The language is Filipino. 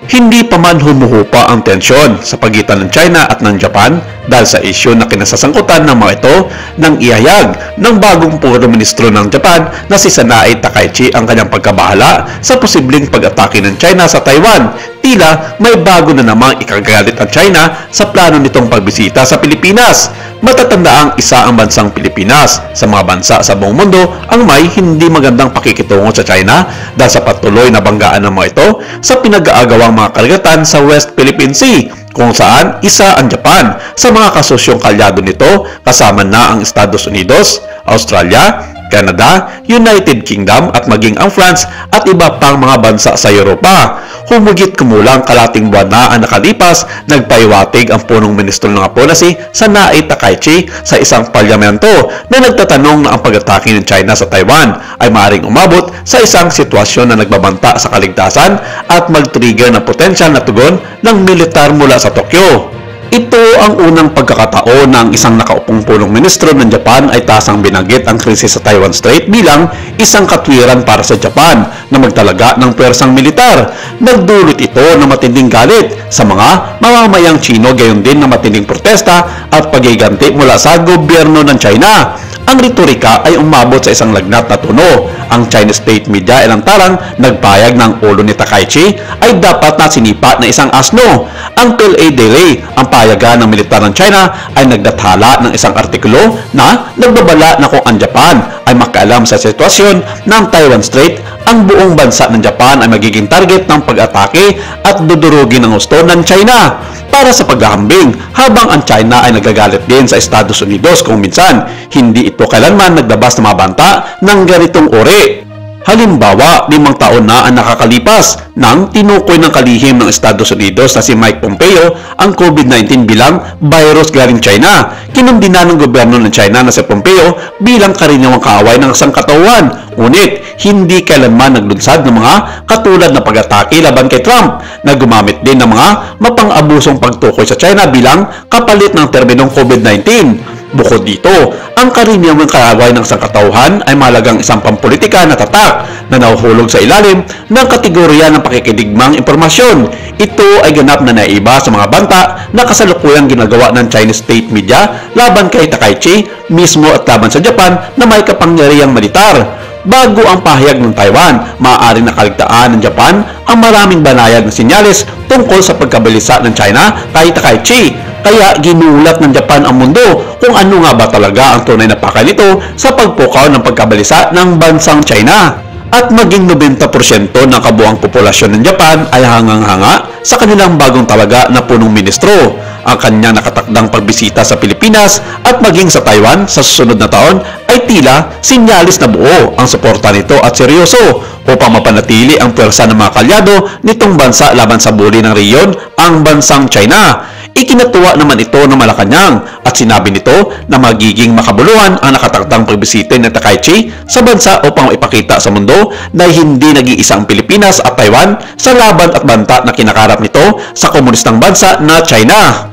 Hindi pa man humuhupa ang tensyon sa pagitan ng China at ng Japan dahil sa isyu na kinasasangkutan ng mga ito nang ihayag ng bagong Puro Ministro ng Japan na si Sanae Takaichi ang kanyang pagkabahala sa posibleng pag-atake ng China sa Taiwan. Tila may bago na namang ikagalit ang China sa plano nitong pagbisita sa Pilipinas. Matatandaang isa ang bansang Pilipinas sa mga bansa sa buong mundo ang may hindi magandang pakikitungo sa China dahil sa patuloy na banggaan ng mga ito sa pinag-aagawang mga karagatan sa West Philippine Sea, kung saan isa ang Japan sa mga kasusyong kalyado nito kasama na ang Estados Unidos, Australia, Canada, United Kingdom at maging ang France at iba pang mga bansa sa Europa. Humigit kumulang kalating buwan na ang nakalipas, nagpaiwatig ang punong ministro ng Apo na si Sanae Takaichi sa isang parlamento na nagtatanong na ang pag-atake ng China sa Taiwan ay maaaring umabot sa isang sitwasyon na nagbabanta sa kaligtasan at mag-trigger ng potensyal na tugon ng militar mula sa Tokyo. Ito ang unang pagkakataon na ang isang nakaupong punong ministro ng Japan ay tasang binanggit ang krisis sa Taiwan Strait bilang isang katwiran para sa Japan na magtalaga ng pwersang militar. Nagdulot ito ng matinding galit sa mga mamamayang Chino, gayon din na matinding protesta at pagiganti mula sa gobyerno ng China. Ang retorika ay umabot sa isang lagnat na tono. Ang Chinese state media ay lantarang nagpayag ng ulo ni Takaichi ay dapat na sinipa na isang asno. Ang PLA Daily, ang payagan ng militar ng China, ay nagdathala ng isang artikulo na nagbabala na kung ang Japan ay makialam sa sitwasyon ng Taiwan Strait, ang buong bansa ng Japan ay magiging target ng pag-atake at dudurugin ng gusto ng China para sa paghahambing, habang ang China ay nagagalit din sa Estados Unidos kung minsan hindi ito kailanman naglabas ng mga banta ng ganitong uri. Halimbawa, 5 taon na ang nakakalipas nang tinukoy ng kalihim ng Estados Unidos na si Mike Pompeo ang COVID-19 bilang virus galing China. Kinundina ng gobyerno ng China na si Pompeo bilang karaniwang kaaway ng sangkatauhan. Ngunit, hindi kailanman naglunsad ng mga katulad na pag-atake laban kay Trump na gumamit din ng mga mapang-abusong pagtukoy sa China bilang kapalit ng terminong COVID-19. Bukod dito, ang karaniwang kaaway ng sangkatauhan ay malagang isang pampolitika na tatak na nahuhulog sa ilalim ng kategorya ng pakikidigmang impormasyon. Ito ay ganap na naiba sa mga banta na kasalukuyang ginagawa ng Chinese state media laban kay Takaichi mismo at laban sa Japan na may kapangyarihang militar. Bago ang pahayag ng Taiwan, maaaring nakaligtaan ng Japan ang maraming banayad na sinyales tungkol sa pagkabalisa ng China kay Takaichi. Kaya ginulat ng Japan ang mundo kung ano nga ba talaga ang tunay na pakay nito sa pagpukaw ng pagkabalisa ng bansang China. At maging 90% ng kabuang populasyon ng Japan ay hangang-hanga sa kanilang bagong talaga na punong ministro. Ang kanyang nakatakdang pagbisita sa Pilipinas at maging sa Taiwan sa susunod na taon ay tila sinyalis na buo ang suporta nito at seryoso upang mapanatili ang pwersa ng mga kalyado nitong bansa laban sa bully ng rehiyon, ang bansang China. Ikinatuwa naman ito ng Malacanang at sinabi nito na magiging makabuluhan ang nakatakdang pagbisita ng Takaichi sa bansa upang ipakita sa mundo na hindi nag-iisa ang Pilipinas at Taiwan sa laban at banta na kinakarap nito sa komunistang bansa na China.